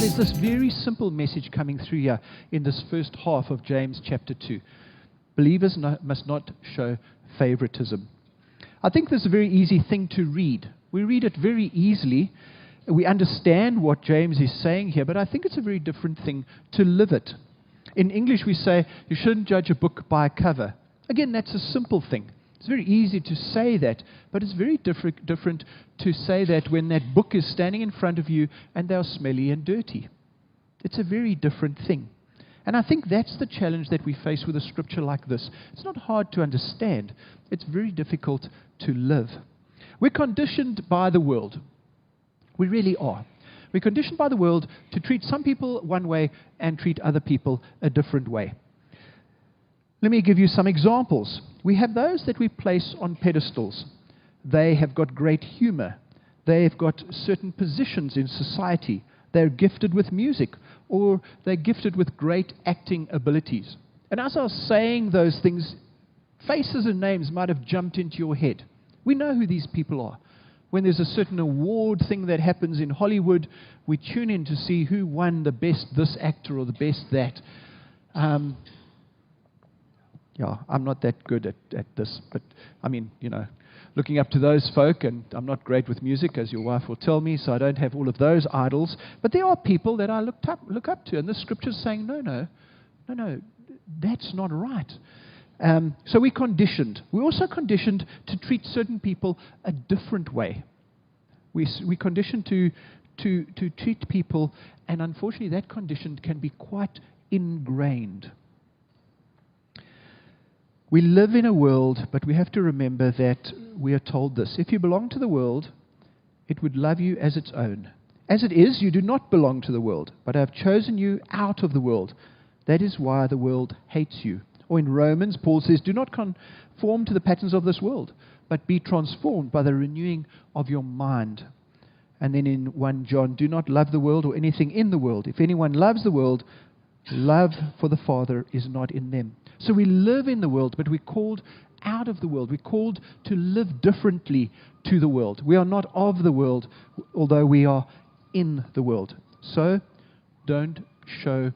there's this very simple message coming through here in this first half of James chapter 2. Believers must not show favoritism. I think this is a very easy thing to read. We read it very easily. We understand what James is saying here, but I think it's a very different thing to live it. In English we say, you shouldn't judge a book by a cover. Again, that's a simple thing. It's very easy to say that, but it's very different to say that when that book is standing in front of you and they are smelly and dirty. It's a very different thing. And I think that's the challenge that we face with a scripture like this. It's not hard to understand. It's very difficult to live. We're conditioned by the world. We really are. We're conditioned by the world to treat some people one way and treat other people a different way. Let me give you some examples. We have those that we place on pedestals. They have got great humor. They've got certain positions in society. They're gifted with music, or they're gifted with great acting abilities. And as I was saying those things, faces and names might have jumped into your head. We know who these people are. When there's a certain award thing that happens in Hollywood, we tune in to see who won the best this actor or the best that. I'm not that good at this, but I mean, looking up to those folk, and I'm not great with music, as your wife will tell me, so I don't have all of those idols, but there are people that I look up to, and the scripture's saying, no, that's not right. So we're conditioned. We're also conditioned to treat certain people a different way. We're conditioned to treat people, and unfortunately that condition can be quite ingrained. We live in a world, but we have to remember that we are told this. If you belong to the world, it would love you as its own. As it is, you do not belong to the world, but I have chosen you out of the world. That is why the world hates you. Or in Romans, Paul says, do not conform to the patterns of this world, but be transformed by the renewing of your mind. And then in 1 John, do not love the world or anything in the world. If anyone loves the world, love for the Father is not in them. So we live in the world, but we're called out of the world. We're called to live differently to the world. We are not of the world, although we are in the world. So don't show